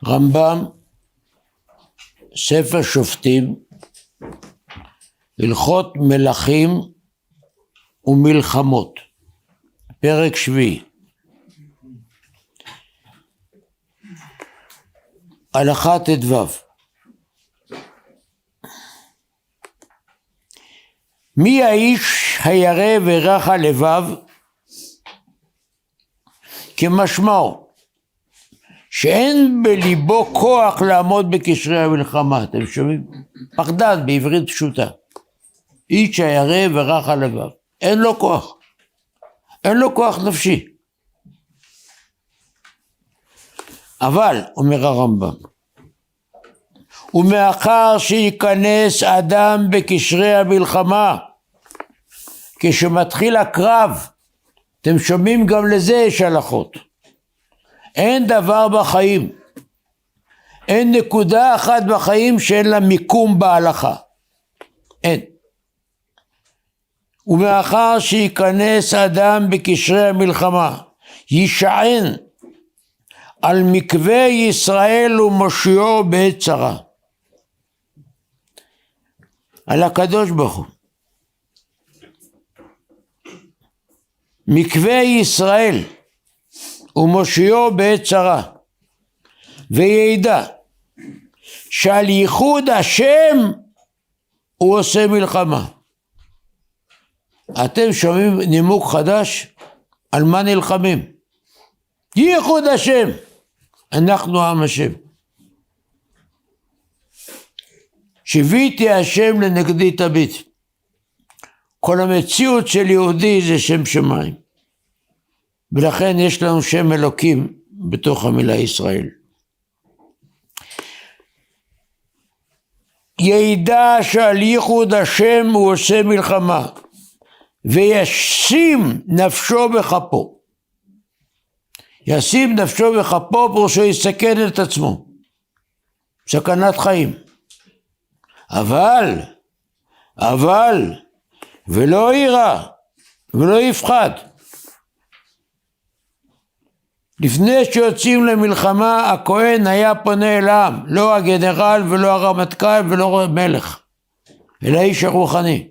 רמב"ם, ספר שופטים, הלכות מלכים ומלחמות, פרק שביעי. הלכה ט"ו. מי האיש הירא ורך הלבב? כמשמעו שאין בליבו כוח לעמוד בקשרי המלחמה. אתם שומעים? פחדן בעברית פשוטה. איש הירא ורך הלבב, אין לו כוח, אין לו כוח נפשי. אבל, אומר הרמב"ם, ומאחר שייכנס אדם בקשרי המלחמה, כשמתחיל הקרב, אתם שומעים, גם לזה יש הלכות. אין דבר בחיים, אין נקודה אחת בחיים שאין לה מיקום בהלכה, אין. ומאחר שייכנס אדם בקשרי המלחמה, יישען על מקווה ישראל ומושיעו בעת צרה, על הקדוש ברוך הוא. מקווה ישראל ומושיעו בעת צרה, וידע שעל ייחוד השם הוא עושה מלחמה. אתם שומעים נימוק חדש? על מה נלחמים? ייחוד השם, אנחנו עם השם. שיוויתי השם לנגדי תביט. כל המציאות של יהודי זה שם שמיים, ולכן יש לנו שם אלוקים בתוך המילה ישראל. ידע שעל ייחוד השם הוא עושה מלחמה, וישים נפשו בכפו. ישים נפשו בכפו פירושו יסכן את עצמו, סכנת חיים. אבל ולא יירא ולא יפחד. לפני שיוצאים למלחמה, הכהן היה פונה אל העם, לא הגנרל ולא הרמטכ"ל ולא המלך, אלא האיש הרוחני.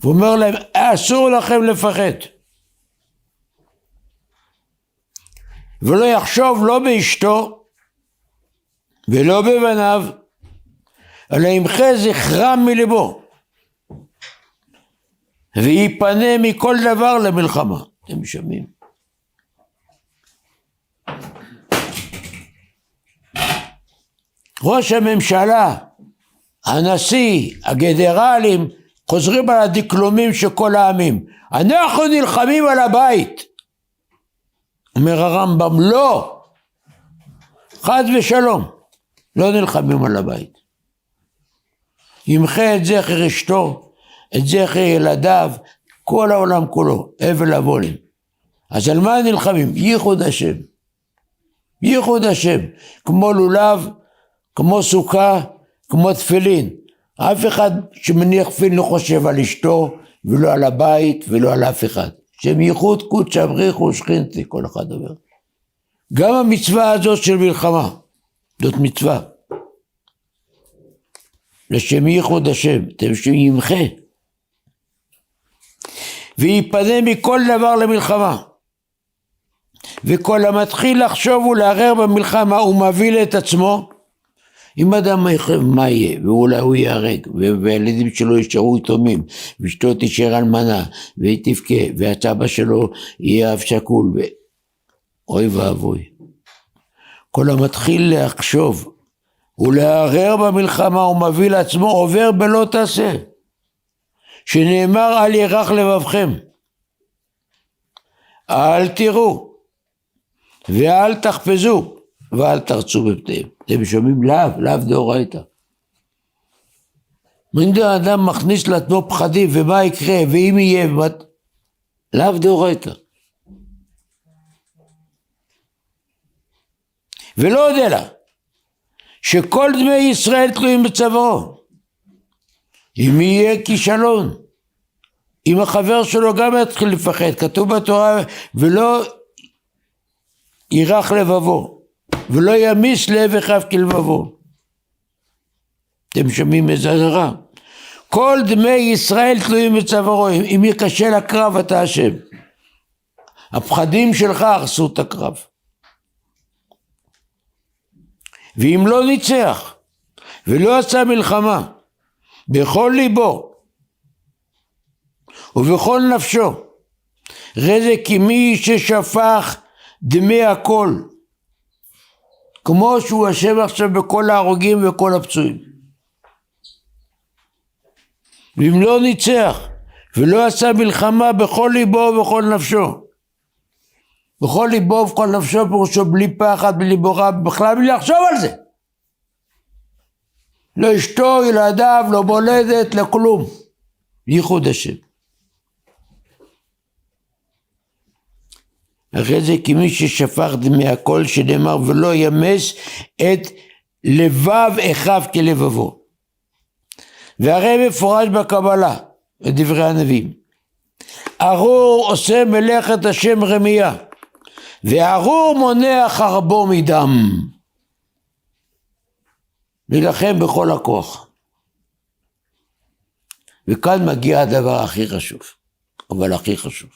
הוא אומר להם, אסור לכם לפחד, ולא יחשוב לא באשתו ולא בבניו, אלא ימחה זכרם מלבו, ויפנה מכל דבר למלחמה. אתם שומעים? ראש הממשלה, הנשיא, הגנרלים, חוזרים על הדקלומים של כל העמים. אנחנו נלחמים על הבית. אומר הרמב"ם, לא. חד ושלום. לא נלחמים על הבית. ימחה את זכר אשתו, את זכר ילדיו, כל העולם כולו, אבל הבולים. אז על מה נלחמים? ייחוד השם. ייחוד השם. כמו לולב, כמו סוכה, כמו תפילין. אף אחד שמניח תפילין לא חושב על אשתו, ולא על הבית, ולא על אף אחד. שם ייחוד קודש בריחו ושכינתי, כל אחד אומר. גם המצווה הזאת של מלחמה, זאת מצווה. לשם ייחוד השם, אתם שימחה. ויפנה מכל דבר למלחמה. וכל המתחיל לחשוב ולערער במלחמה, הוא מביא את עצמו. אם אדם מה יהיה, ואולי הוא ייהרג, והילדים שלו יישארו יתומים, ואשתו תישאר אלמנה, והיא תבכה, והסבא שלו יהיה אב שכול, אוי ואבוי. כל המתחיל לחשוב ולערער במלחמה, הוא מביא לעצמו, עובר בלא תעשה, שנאמר אל ירך לבבכם, אל תראו, ואל תחפזו, ואל תרצו בפתיהם. אתם שומעים? לאו דאורייתא. אם האדם מכניס לעצמו פחדים, ומה יקרה, ואם יהיה, לאו דאורייתא. ולא יודע לה, שכל דמי ישראל תלויים בצווארו. אם יהיה כישלון, אם החבר שלו גם יתחיל לפחד, כתוב בתורה, ולא ירח לבבו. ולא ימיס לב אחיו כלבבו. אתם שומעים איזה אזהרה? כל דמי ישראל תלויים בצווארו, אם יקשה לקרב אתה השם. הפחדים שלך הרסו את הקרב. ואם לא ניצח ולא עשה מלחמה בכל ליבו ובכל נפשו, ראה כמי ששפך דמי הכל, כמו שהוא אשם עכשיו בכל ההרוגים וכל הפצועים. ואם לא ניצח ולא עשה מלחמה בכל ליבו ובכל נפשו, בכל ליבו ובכל נפשו פירושו בלי פחד, בלי בורא, בכלל בלי לחשוב על זה. לא אשתו, ילדיו, לא מולדת, לא כלום. ייחוד השם. אחרי זה כמי ששפך דמי הכל, שנאמר ולא ימס את לבב אחיו כלבבו. והרי מפורש בקבלה, בדברי הנביאים, ארור עושה מלאכת השם רמייה, וארור מונע חרבו מדם. להילחם בכל הכוח. וכאן מגיע הדבר הכי חשוב, אבל הכי חשוב.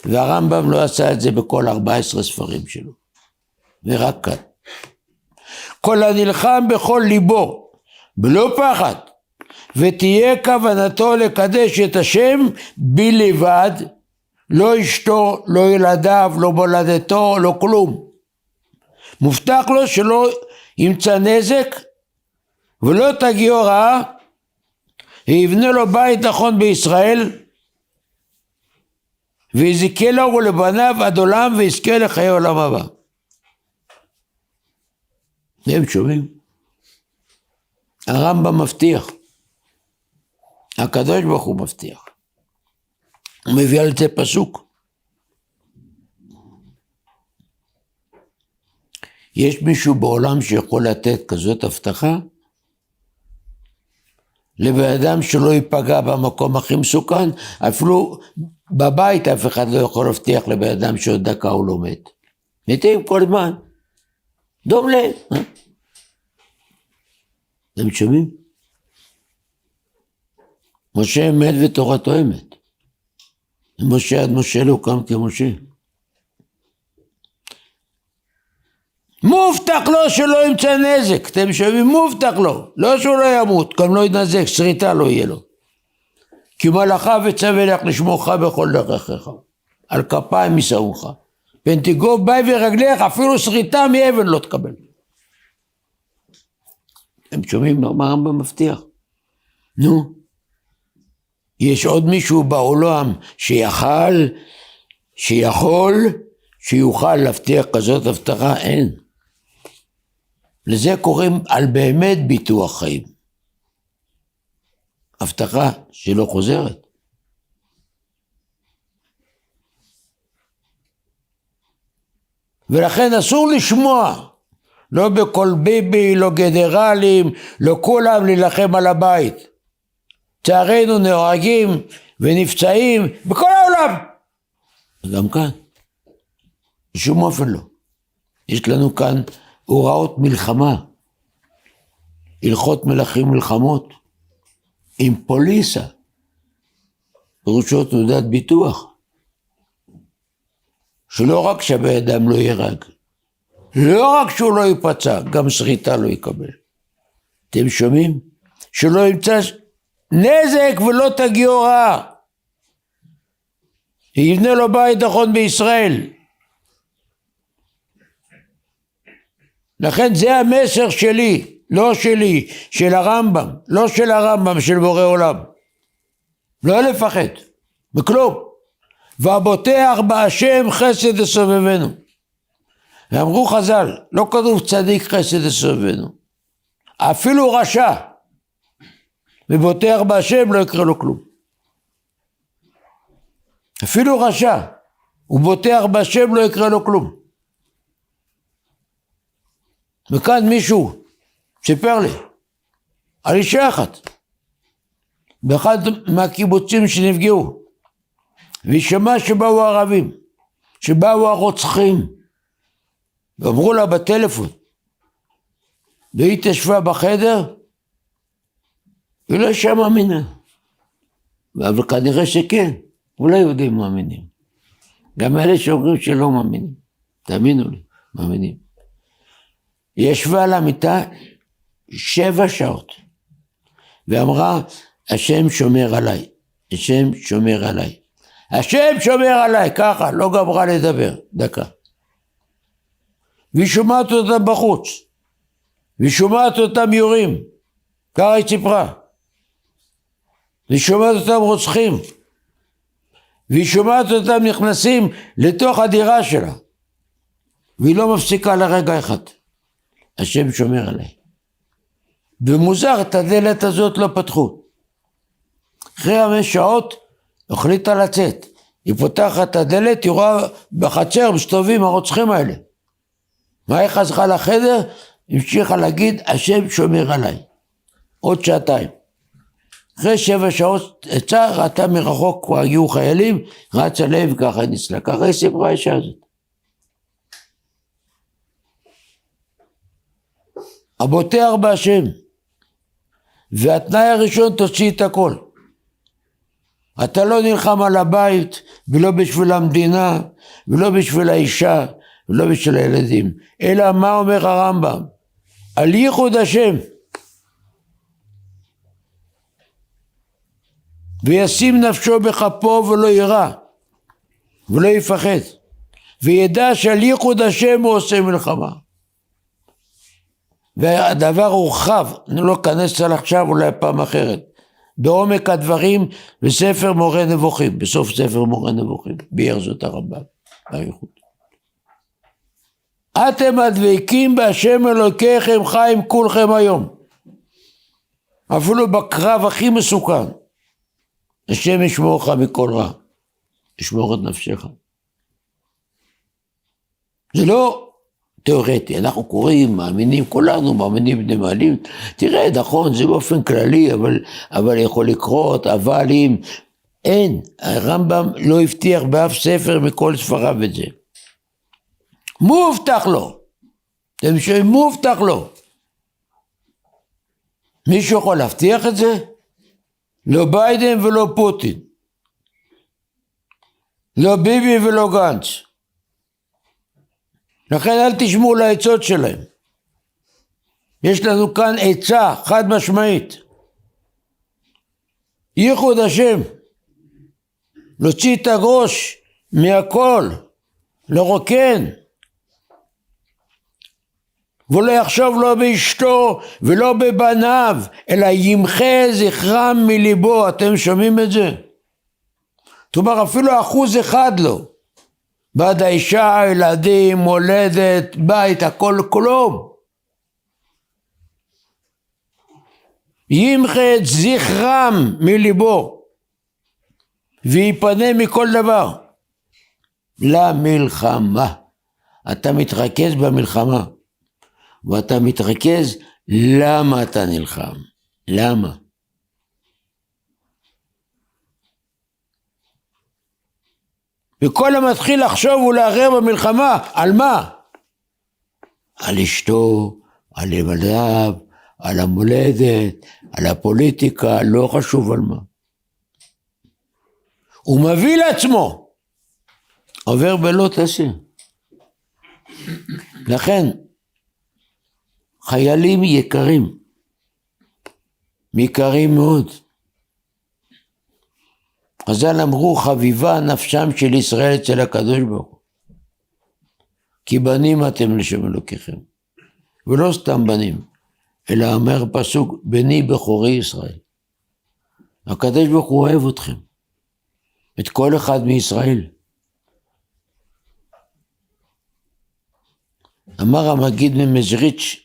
והרמב"ם לא עשה את זה בכל 14 ספרים שלו, ורק כאן. כל הנלחם בכל ליבו, בלא פחד, ותהיה כוונתו לקדש את השם בלבד, לא אשתו, לא ילדיו, לא מולדתו, לא כלום. מובטח לו שלא ימצא נזק ולא תגיעו רעה, ויבנה לו בית נכון בישראל, ויזכה לו ולבניו עד עולם, ויזכה לחיי עולם הבא. אתם שומעים? הרמב"ם מבטיח, הקדוש ברוך הוא מבטיח, הוא מביא על זה פסוק. יש מישהו בעולם שיכול לתת כזאת הבטחה? לבן אדם שלא ייפגע במקום הכי מסוכן, אפילו בבית אף אחד לא יכול להבטיח לבן אדם שעוד דקה הוא לא מת. מתים כל זמן. דום לב. אתם שומעים? משה מת ותורתו אמת. משה עד משה לא קם כמשה. מובטח לו שלא ימצא נזק, אתם שומעים? מובטח לו, לא שהוא לא ימות, גם לא ינזק, שריטה לא יהיה לו. כי מלאכה וצווה לך לשמורך בכל דרכיך, על כפיים ישאוך, פן תגוב בי ורגליך, אפילו שריטה מאבן לא תקבל. אתם שומעים מה הרמב"ם מבטיח? נו, יש עוד מישהו בעולם שיוכל להבטיח כזאת הבטחה? אין. לזה קוראים על באמת ביטוח חיים. הבטחה שלא חוזרת. ולכן אסור לשמוע, לא בכל ביבי, לא גנרלים, לא כולם להילחם על הבית. צערנו נהרגים ונפצעים בכל העולם. גם כאן. בשום אופן לא. יש לנו כאן הוראות מלחמה, הלכות מלכים מלחמות, עם פוליסה, פירושו תעודת ביטוח, שלא רק שבן אדם לא ירג, לא רק שהוא לא ייפצע, גם שריטה לא יקבל. אתם שומעים? שלא ימצא נזק ולא תגיעו רעה. יבנה לו בית נכון בישראל. לכן זה המסר שלי, לא שלי, של הרמב"ם, לא של הרמב"ם, של בורא עולם. לא לפחד, בכלום. והבוטח בהשם חסד יסובבנו. ואמרו חז"ל, לא כתוב צדיק חסד יסובבנו. אפילו רשע, ובוטח בהשם לא יקרה לו כלום. אפילו רשע, ובוטח בהשם לא יקרה לו כלום. וכאן מישהו סיפר לי על אישה אחת באחד מהקיבוצים שנפגעו, והיא שמעה שבאו הערבים, שבאו הרוצחים, ואמרו לה בטלפון, והיא תשבה בחדר, היא לא אישה מאמינה. אבל כנראה שכן, אולי יהודים מאמינים. גם אלה שאומרים שלא מאמינים. תאמינו לי, מאמינים. היא ישבה על המיטה 7 שעות, ואמרה, השם שומר עליי, השם שומר עליי. השם שומר עליי, ככה, לא גמרה לדבר, דקה. והיא שומעת אותם בחוץ, והיא שומעת אותם יורים, ככה היא סיפרה. והיא שומעת אותם רוצחים, והיא שומעת אותם נכנסים לתוך הדירה שלה, והיא לא מפסיקה לרגע אחד. השם שומר עליי. ומוזר, את הדלת הזאת לא פתחו. אחרי 5 שעות, החליטה לצאת. היא פותחת את הדלת, היא רואה בחצר, מסתובבים הרוצחים האלה. מה היא חזרה לחדר? המשיכה להגיד, השם שומר עליי. עוד 2 שעתיים. אחרי 7 שעות, ראתה מרחוק, כבר הגיעו חיילים, רצה לב, ככה ניצלה. ככה היא סיפרה האישה הזאת. הבוטח בהשם. והתנאי הראשון תוציא את הכל. אתה לא נלחם על הבית, ולא בשביל המדינה, ולא בשביל האישה, ולא בשביל הילדים. אלא מה אומר הרמב"ם? על ייחוד השם. וישים נפשו בכפו ולא יירא, ולא יפחד. וידע שעל ייחוד השם הוא עושה מלחמה. והדבר הורחב, אני לא אכנס על עכשיו, אולי פעם אחרת. בעומק הדברים בספר מורה נבוכים, בסוף ספר מורה נבוכים, ביאר זאת הרמב"ם, בייחוד. אתם הדבקים בהשם אלוקיכם חיים כולכם היום. אפילו בקרב הכי מסוכן. השם ישמור לך מכל רע. ישמור את נפשך. זה לא תיאורטי, אנחנו קוראים, מאמינים, כולנו מאמינים בני מעלים, תראה, נכון, זה באופן כללי, אבל יכול לקרות, אבל אם אין, הרמב"ם לא הבטיח באף ספר מכל ספריו את זה. מובטח לו, אתם שואלים, מובטח לו. מישהו יכול להבטיח את זה? לא ביידן ולא פוטין, לא ביבי ולא גנץ. לכן אל תשמעו לעצות שלהם. יש לנו כאן עצה חד משמעית. ייחוד השם. להוציא את הראש מהכל. לרוקן. ולא יחשוב לא באשתו ולא בבניו, אלא ימחה זכרם מליבו. אתם שומעים את זה? זאת אומרת, אפילו 1% לא. בעד האישה, ילדים, מולדת, בית, הכל כלום. ימחה את זכרם מליבו, ויפנה מכל דבר. למלחמה. אתה מתרכז במלחמה, ואתה מתרכז למה אתה נלחם. למה? וכל המתחיל לחשוב ולערער במלחמה, על מה? על אשתו, על ילדיו, על המולדת, על הפוליטיקה, לא חשוב על מה. הוא מביא לעצמו, עובר בלא תעשה. לכן, חיילים יקרים, יקרים מאוד. חז"ל אמרו, חביבה נפשם של ישראל אצל הקדוש ברוך הוא. כי בנים אתם לשם אלוקיכם. ולא סתם בנים, אלא אומר פסוק, בני בכורי ישראל. הקדוש ברוך הוא אוהב אתכם. את כל אחד מישראל. אמר המגיד ממזריץ',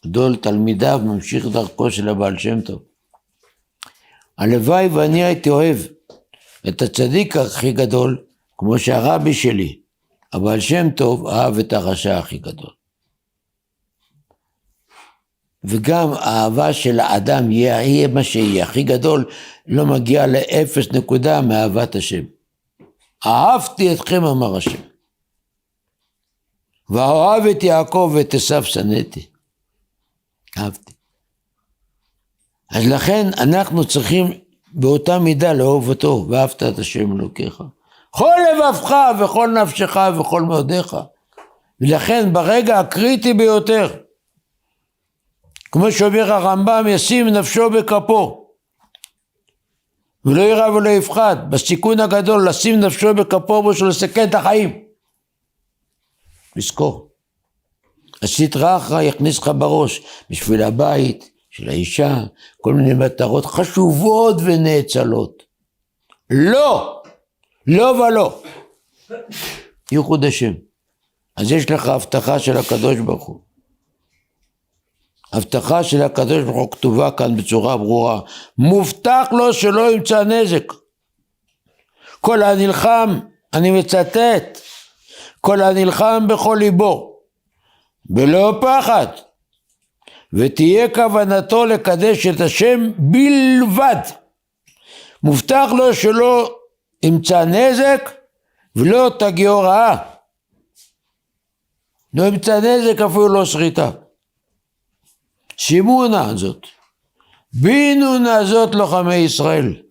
גדול תלמידיו, ממשיך דרכו של הבעל שם טוב. הלוואי ואני הייתי אוהב את הצדיק הכי גדול, כמו שהרבי שלי, הבעל שם טוב, אהב את הרשע הכי גדול. וגם האהבה של האדם יהיה מה שיהיה, הכי גדול, לא מגיע ל0 נקודה מאהבת השם. אהבתי אתכם, אמר השם. ואוהב את יעקב ואת עשיו שנאתי. אהבתי. אז לכן אנחנו צריכים באותה מידה לאהוב אותו, ואהבת את השם אלוקיך. כל לבבך וכל נפשך וכל מאודיך. ולכן ברגע הקריטי ביותר, כמו שאומר הרמב"ם, ישים נפשו בכפו. ולא יראה ולא יפחד, בסיכון הגדול לשים נפשו בכפו בשביל לסכן את החיים. לזכור. הסטרא אחרא יכניס לך בראש, בשביל הבית, של האישה, כל מיני מטרות חשובות ונאצלות. לא! לא ולא. ייחוד השם. אז יש לך הבטחה של הקדוש ברוך הוא. הבטחה של הקדוש ברוך הוא כתובה כאן בצורה ברורה. מובטח לו שלא ימצא נזק. כל הנלחם, אני מצטט, כל הנלחם בכל ליבו, בלא פחד, ותהיה כוונתו לקדש את השם בלבד. מובטח לו שלא ימצא נזק ולא תגיעו רעה. לא ימצא נזק, אפילו לא שריטה. שימו נא זאת. בינו נא זאת לוחמי ישראל.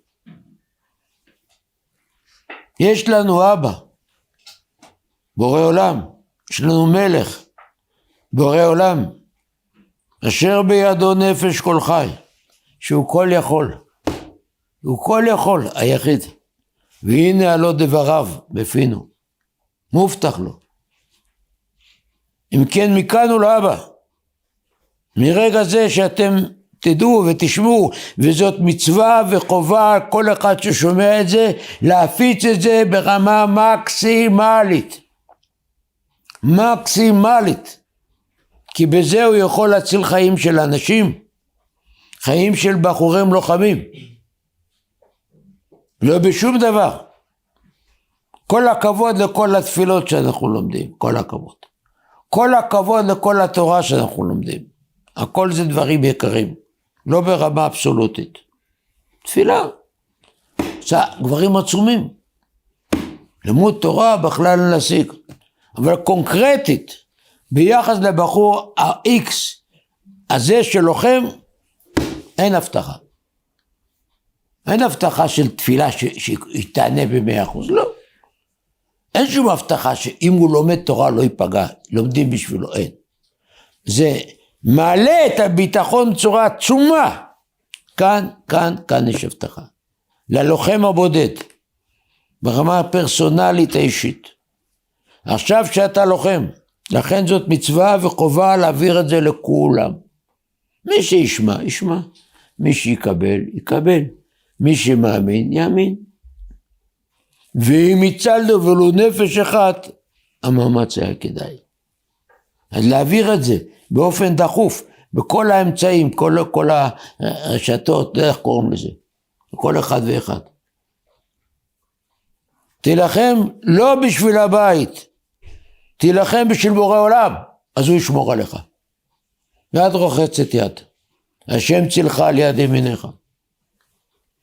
יש לנו אבא, בורא עולם. יש לנו מלך, בורא עולם. אשר בידו נפש כל חי. שהוא כל יכול. הוא כל יכול, היחיד. והנה עלו דבריו בפינו. מובטח לו. אם כן מכאן הוא לאבא. מרגע זה שאתם תדעו ותשמעו, וזאת מצווה וחובה, כל אחד ששומע את זה, להפיץ את זה ברמה מקסימלית. מקסימלית. כי בזה הוא יכול להציל חיים של אנשים, חיים של בחורים לוחמים. לא בשום דבר. כל הכבוד לכל התפילות שאנחנו לומדים, כל הכבוד. כל הכבוד לכל התורה שאנחנו לומדים. הכל זה דברים יקרים, לא ברמה אבסולוטית. תפילה. גברים עצומים. לימוד תורה בכלל להשיג. אבל קונקרטית, ביחס לבחור ה-X הזה שלוחם, אין הבטחה. אין הבטחה של תפילה שיתענה ב100%, לא. אין שום הבטחה שאם הוא לומד תורה לא ייפגע, לומדים בשבילו, אין. זה מעלה את הביטחון בצורה עצומה. כאן יש הבטחה. ללוחם הבודד, ברמה הפרסונלית האישית. עכשיו שאתה לוחם, לכן זאת מצווה וחובה להעביר את זה לכולם. מי שישמע, ישמע. מי שיקבל, יקבל. מי שמאמין, יאמין. ואם יצלנו ולו נפש אחת, המאמץ היה כדאי. אז להעביר את זה באופן דחוף, בכל האמצעים, כל הרשתות, איך קוראים לזה? כל אחד ואחד. תילחם לא בשביל הבית, תילחם בשביל בורא עולם, אז הוא ישמור עליך. יד רוחצת יד, השם צילך על יד ימיניך.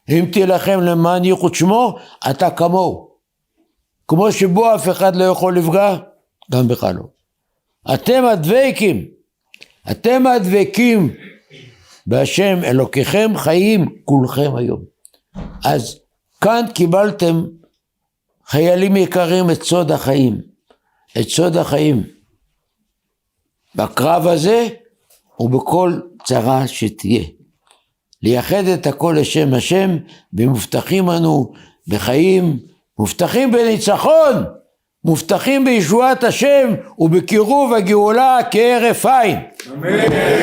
אם תילחם למען ייחוד שמו, אתה כמוהו. כמו שבו אף אחד לא יכול לפגע, גם בך לא. אתם הדבקים בהשם אלוקיכם חיים כולכם היום. אז כאן קיבלתם חיילים יקרים את סוד החיים. את סוד החיים. בקרב הזה ובכל צרה שתהיה. לייחד את הכל לשם השם, ומובטחים אנו בחיים, מובטחים בניצחון, מובטחים בישועת השם, ובקירוב הגאולה כהרף עין. אמן.